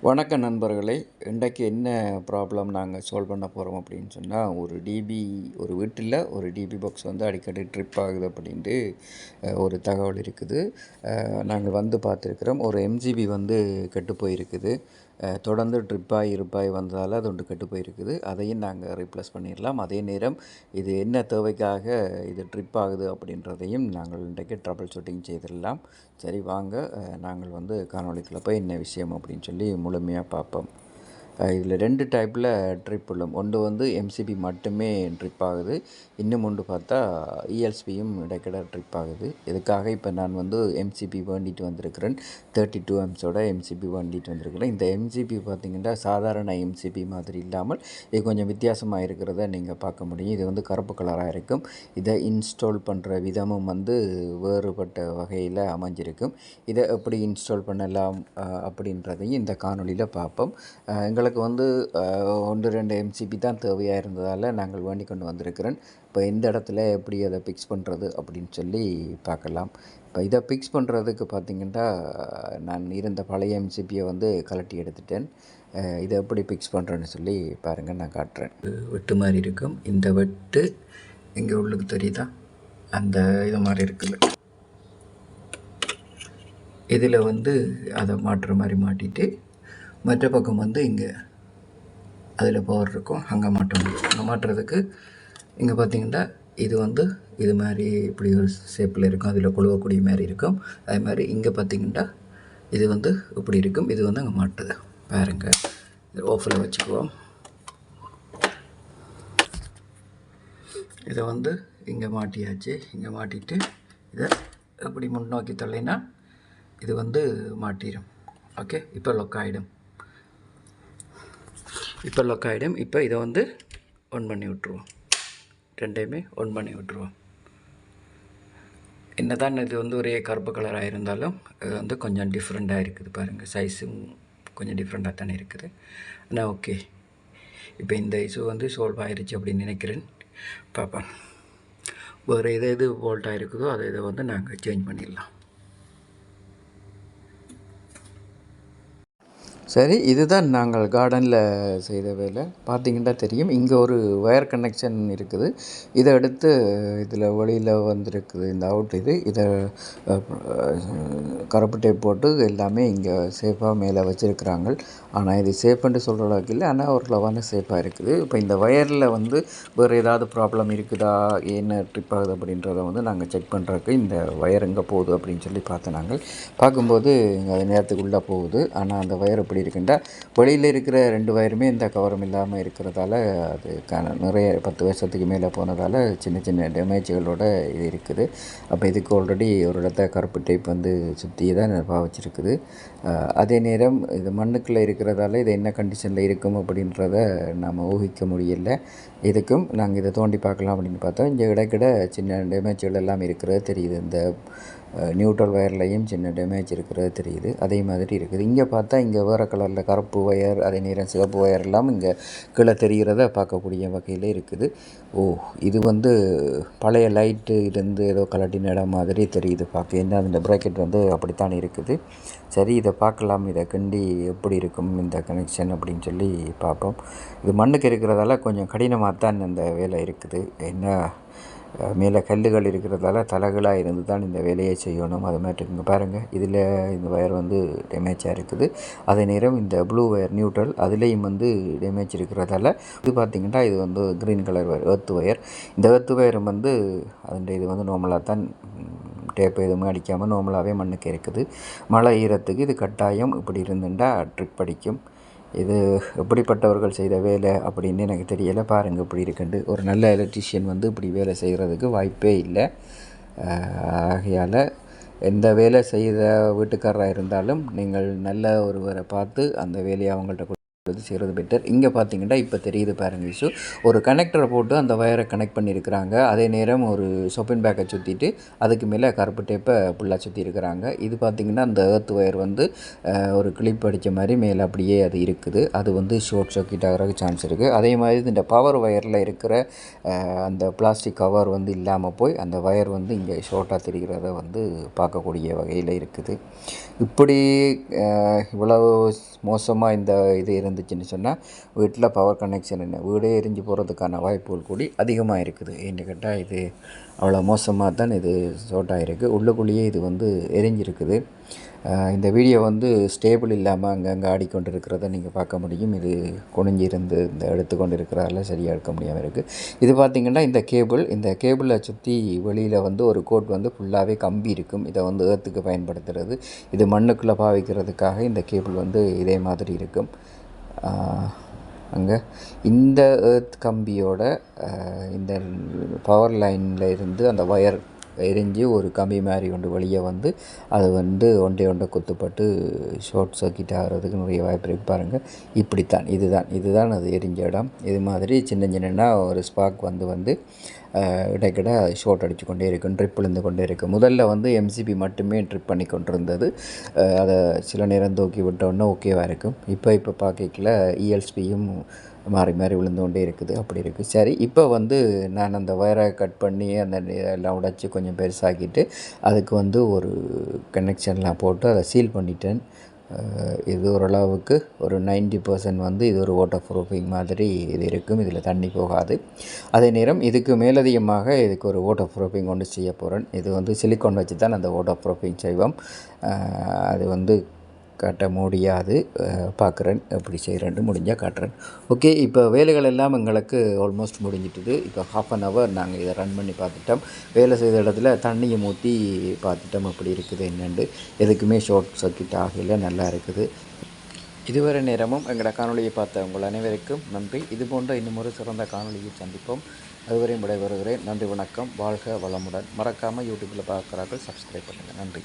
வணக்கம் நண்பர்களே. இன்றைக்கு என்ன ப்ராப்ளம் நாங்கள் சால்வ் பண்ண போகிறோம் அப்படின்னு சொன்னால், ஒரு வீட்டில் ஒரு டிபி பாக்ஸ் வந்து அடிக்கடி ட்ரிப் ஆகுது அப்படின்ட்டு ஒரு தகவல் இருக்குது. நாங்கள் வந்து பார்த்துருக்குறோம். ஒரு எம்ஜிபி வந்து கெட்டு போயிருக்குது. தொடர்ந்து ட்ரிப்பாகி இருப்பாகி வந்ததால் அது ஒன்று கெட்டு போயிருக்குது. அதையும் நாங்கள் ரீப்ளேஸ் பண்ணிடலாம். அதே நேரம் இது என்ன தேவைக்காக இது ட்ரிப் ஆகுது அப்படின்றதையும் நாங்கள் இன்றைக்கு ட்ரபிள் ஷூட்டிங் செய்திடலாம். சரி வாங்க, நாங்கள் வந்து காணொளிக்குள்ள போய் என்ன விஷயம் அப்படின்னு சொல்லி முழுமையாக பார்ப்போம். இதில் 2 டைப்பில் ட்ரிப் உள்ளோம். ஒன்று வந்து எம்சிபி மட்டுமே ட்ரிப் ஆகுது. இன்னும் ஒன்று பார்த்தா இஎல்சிபியும் இடைக்கிட ட்ரிப் ஆகுது. இதுக்காக இப்போ நான் வந்து எம்சிபி வேண்டிட்டு வந்திருக்கிறேன். 32 ஆம்ஸோட எம்சிபி வேண்டிட்டு வந்திருக்கிறேன். இந்த எம்சிபி பார்த்திங்கன்னா சாதாரண எம்சிபி மாதிரி இல்லாமல் இது கொஞ்சம் வித்தியாசமாக இருக்கிறத நீங்கள் பார்க்க முடியும். இது வந்து கருப்பு கலராக இருக்கும். இதை இன்ஸ்டால் பண்ணுற விதமும் வந்து வேறுபட்ட வகையில் அமைஞ்சிருக்கும். இதை எப்படி இன்ஸ்டால் பண்ணலாம் அப்படின்றதையும் இந்த காணொலியில் பார்ப்போம். எங்களுக்கு வந்து 1-2 எம்சிபி தான் தேவையாக இருந்ததால் நாங்கள் வேண்டி கொண்டு வந்திருக்கிறேன். இப்போ இந்த இடத்துல எப்படி அதை ஃபிக்ஸ் பண்ணுறது அப்படின்னு சொல்லி பார்க்கலாம். இப்போ இதை ஃபிக்ஸ் பண்ணுறதுக்கு பார்த்திங்கன்னா, நான் இருந்த பழைய எம்சிபியை வந்து கலட்டி எடுத்துட்டேன். இதை எப்படி ஃபிக்ஸ் பண்ணுறேன்னு சொல்லி பாருங்கள், நான் காட்டுறேன். வெட்டு மாதிரி இருக்கும். இந்த வெட்டு இங்கே உள்ளுக்கு தெரியுதா, அந்த இது மாதிரி இருக்குது. இதில் வந்து அதை மாட்டுற மாதிரி மாட்டிட்டு மற்ற பக்கம் வந்து இங்கே அதில் பவர் இருக்கும். அங்கே மாட்ட முடியும். அங்கே மாட்டுறதுக்கு இங்கே பார்த்திங்கன்னா இது வந்து இது மாதிரி இப்படி ஒரு ஷேப்பில் இருக்கும். அதில் குழுவக்கூடிய மாதிரி இருக்கும். அதே மாதிரி இங்கே பார்த்திங்கன்னா இது வந்து இப்படி இருக்கும். இது வந்து அங்கே மாட்டுது பாருங்கள். இது ஆஃபில் வச்சுக்குவோம். இதை வந்து இங்கே மாட்டியாச்சு. இங்கே மாட்டிட்டு இதை எப்படி முன்னோக்கி தள்ளினா இது வந்து மாட்டிடும். ஓகே, இப்போ லொக் ஆகிடும். இப்போ இதை வந்து ஒன் பண்ணி விட்ருவோம். ரெண்டையுமே ஒன் பண்ணி விட்ருவோம். என்ன தான் இது வந்து ஒரே கருப்பு கலராக இருந்தாலும் இது வந்து கொஞ்சம் டிஃப்ரெண்ட்டாக இருக்குது பாருங்கள். சைஸும் கொஞ்சம் டிஃப்ரெண்ட்டாக தானே இருக்குது. ஆனால் ஓகே, இப்போ இந்த இஷ்யூ வந்து சால்வ் ஆகிருச்சு அப்படின்னு நினைக்கிறேன். பார்ப்போம். வேறு எது வோல்ட்டாக இருக்குதோ அதை வந்து நாங்கள் சேஞ்ச் பண்ணிடலாம். சரி, இதுதான் நாங்கள் கார்டனில் செய்த வேலை. பார்த்திங்கன்னா தெரியும், இங்கே ஒரு ஒயர் கனெக்ஷன் இருக்குது. இதை எடுத்து இதில் வெளியில் வந்திருக்குது இந்த அவுட். இதை கருப்பு டேப் போட்டு எல்லாமே இங்கே சேஃபாக மேலே வச்சுருக்குறாங்க. ஆனால் இது சேஃப்னு சொல்கிற அளவுக்கு இல்லை, ஆனால் ஒரு லெவலான சேஃபாக இருக்குது. இப்போ இந்த ஒயரில் வந்து வேறு ஏதாவது ப்ராப்ளம் இருக்குதா, என்ன ட்ரிப் ஆகுது அப்படின்றத வந்து நாங்கள் செக் பண்ணுறதுக்கு இந்த ஒயர் எங்கே போகுது அப்படின்னு சொல்லி பார்த்தோம். நாங்கள் பார்க்கும்போது இங்கே அது நேரத்துக்குள்ளே போகுது. ஆனால் அந்த ஒயர் எப்படி இருக்குண்டா, வெளியில் இருக்கிற 2 வயருமே இந்த கவரம் இல்லாமல் இருக்கிறதால அது நிறைய 10 வருஷத்துக்கு மேலே போனதால் சின்ன சின்ன டேமேஜ்களோடு இது இருக்குது. அப்போ இதுக்கு ஆல்ரெடி ஒரு இடத்த கருப்பு டைப் வந்து சுற்றி தான் பாவிச்சிருக்குது. அதே நேரம் இது மண்ணுக்குள்ளே இருக்கிறதால இது என்ன கண்டிஷனில் இருக்கும் அப்படின்றத நம்ம ஊகிக்க முடியலை. இதுக்கும் நாங்கள் இதை தோண்டி பார்க்கலாம் அப்படின்னு பார்த்தோம். இங்கே இடைக்கிட சின்ன டேமேஜ்கள் எல்லாம் இருக்கிறது தெரியுது. இந்த நியூட்ரல் ஒயர்லையும் சின்ன டேமேஜ் இருக்கிறது தெரியுது. அதே மாதிரி இருக்குது. இங்கே பார்த்தா இங்கே வேறு கலரில் கருப்பு ஒயர், அதே நேரம் சிவப்பு ஒயர் எல்லாம் இங்கே கீழே தெரிகிறத பார்க்கக்கூடிய வகையில் இருக்குது. இது வந்து பழைய லைட்டு இருந்து ஏதோ கலட்டின இடம் மாதிரி தெரியுது பார்க்க. என்ன அந்த ப்ராக்கெட் வந்து அப்படித்தான் இருக்குது. சரி, இதை பார்க்கலாம். இதை கண்டி எப்படி இருக்கும் இந்த கனெக்ஷன் அப்படின்னு சொல்லி பார்ப்போம். இது மண்ணுக்கு இருக்கிறதால கொஞ்சம் கடினமாக தான் இந்த வேலை இருக்குது. என்ன மேலே கல்லுகள் இருக்கிறதால தலைகளாக இருந்து தான் இந்த வேலையை செய்யணும். அது மாதிரி இங்கே பாருங்கள், இதில் இந்த ஒயர் வந்து டேமேஜாக இருக்குது. அதே நேரம் இந்த ப்ளூ ஒயர் நியூட்ரல் அதுலேயும் வந்து டேமேஜ் இருக்கிறதால இது பார்த்திங்கன்னா இது வந்து green colour wire, earth wire. இந்த எர்த் ஒயர் வந்து அதன் இது வந்து நார்மலாக தான் டேப் எதுவுமே அடிக்காமல் நார்மலாகவே மண்ணுக்கு இருக்குது. மழை ஈரத்துக்கு இது கட்டாயம் இப்படி இருந்துட்டால் ட்ரிப் அடிக்கும். இது எப்படிப்பட்டவர்கள் செய்த வேலை அப்படின்னு எனக்கு தெரியலை. பாருங்கள் இப்படி இருக்குண்டு. ஒரு நல்ல எலக்ட்ரிஷியன் வந்து இப்படி வேலை செய்கிறதுக்கு வாய்ப்பே இல்லை. ஆகையால் எந்த வேலை செய்த வீட்டுக்காரராக இருந்தாலும் நீங்கள் நல்ல ஒருவரை பார்த்து அந்த வேலையை அவங்கள்ட்ட செய்கிறது பெட்டர். இங்கே பார்த்தீங்கன்னா இப்போ தெரியுது பாருங்க இஷ்யூ. ஒரு கனெக்டரை போட்டு அந்த வயரை கனெக்ட் பண்ணியிருக்கிறாங்க. அதே நேரம் ஒரு சொப்பின் பேக்கை சுற்றிட்டு அதுக்கு மேலே கருப்பு டேப்பை ஃபுல்லாக சுற்றி இருக்கிறாங்க. இது பார்த்திங்கன்னா அந்த ஏர்த் ஒயர் வந்து ஒரு கிளிப் அடித்த மாதிரி மேலே அப்படியே அது இருக்குது. அது வந்து ஷார்ட் சர்க்யூட் ஆகிறதுக்கு சான்ஸ் இருக்குது. அதே மாதிரி இந்த பவர் ஒயரில் இருக்கிற அந்த பிளாஸ்டிக் கவர் வந்து இல்லாமல் போய் அந்த ஒயர் வந்து இங்கே ஷார்ட்டாக தெரிகிறத வந்து பார்க்கக்கூடிய வகையில் இருக்குது. இப்படி இவ்வளவு மோசமாக இந்த இது இருந்துச்சுன்னு சொன்னால் வீட்டில் பவர் கனெக்ஷன் என்ன வீடே எரிஞ்சு போகிறதுக்கான வாய்ப்புகள் கூடி அதிகமாக இருக்குது. ஏன்னு கேட்டால் இது அவ்வளோ மோசமாக தான் இது ஷார்ட்டாக இருக்குது. உள்ளுக்குள்ளேயே இது வந்து எரிஞ்சிருக்குது. இந்த வீடியோ வந்து ஸ்டேபிள் இல்லாமல் அங்கங்கே ஆடிக்கொண்டு இருக்கிறத நீங்கள் பார்க்க முடியும். இது குனிஞ்சிருந்து இந்த எடுத்துக்கொண்டு இருக்கிறதால சரியாக எடுக்க முடியாமல் இருக்குது. இது பார்த்திங்கன்னா இந்த கேபிளை சுற்றி வெளியில் வந்து ஒரு கோட் வந்து ஃபுல்லாகவே கம்பி இருக்கும். இதை வந்து ஏர்த்துக்கு பயன்படுத்துகிறது. இது மண்ணுக்குள்ளே பாவிக்கிறதுக்காக இந்த கேபிள் வந்து இதே மாதிரி இருக்கும். அங்கே இந்த ஏர்த் கம்பியோட இந்த பவர் லைனில் இருந்து அந்த ஒயர் எரிஞ்சு ஒரு கம்பி மாதிரி ஒன்று வெளியே வந்து அது வந்து ஒன்றை குத்துப்பட்டு ஷார்ட் சர்க்யூட் ஆகிறதுக்கு நிறைய வாய்ப்பு இருக்குது. பாருங்கள், இப்படித்தான் இதுதான் அது எரிஞ்ச இடம். இது மாதிரி சின்ன ஒரு ஸ்பார்க் வந்து இடைக்கிட ஷார்ட் அடித்து கொண்டே இருக்கும், ட்ரிப் விழுந்து கொண்டே இருக்கும். முதல்ல வந்து எம்சிபி மட்டுமே ட்ரிப் பண்ணி கொண்டிருந்தது. அதை சில நேரம் தூக்கி விட்டோன்னே ஓகேவாக இருக்கும். இப்போ பார்க்கல இஎல்ஸ்பியும் மாறி விழுந்து கொண்டே இருக்குது. அப்படி இருக்குது. சரி, இப்போ வந்து நான் அந்த ஒயரை கட் பண்ணி அந்த எல்லாம் உடைச்சி கொஞ்சம் பெருசாக்கிட்டு அதுக்கு வந்து ஒரு கனெக்ஷன்லாம் போட்டு அதை சீல் பண்ணிட்டேன். இது ஓரளவுக்கு ஒரு 90% வந்து இது ஒரு வாட்டர் ப்ரூஃபிங் மாதிரி இது இருக்கும். இதில் தண்ணி போகாது. அதே நேரம் இதுக்கு மேலதிகமாக இதுக்கு ஒரு வாட்டர் ப்ரூஃபிங் ஒன்று செய்ய போகிறேன். இது வந்து சிலிக்கான் வச்சு தான் அந்த வாட்டர் ப்ரூஃபிங் செய்வோம். அது வந்து காட்ட முடியாது. பார்க்குறேன் எப்படி செய்கிறேன்னு முடிஞ்சால் காட்டுறேன். ஓகே, இப்போ வேலைகள் எல்லாம் எங்களுக்கு ஆல்மோஸ்ட் முடிஞ்சிட்டுது. இப்போ 1/2 hour நாங்கள் இதை ரன் பண்ணி பார்த்துட்டோம். வேலை செய்த இடத்துல தண்ணியை ஊற்றி பார்த்துட்டோம் எப்படி இருக்குது என்னென்று. எதுக்குமே ஷார்ட் சர்க்யூட் ஆகலை, நல்லா இருக்குது. இதுவரை நேரமும் எங்களோட காணொலியை பார்த்த உங்கள் அனைவருக்கும் நன்றி. இது போன்ற இன்னும் ஒரு சிறந்த காணொலியை சந்திப்போம். அதுவரையும் விடைபெறுகிறேன். நன்றி, வணக்கம், வாழ்க வளமுடன். மறக்காமல் யூடியூப்பில் பார்க்குறார்கள் சப்ஸ்கிரைப் பண்ணுங்கள். நன்றி.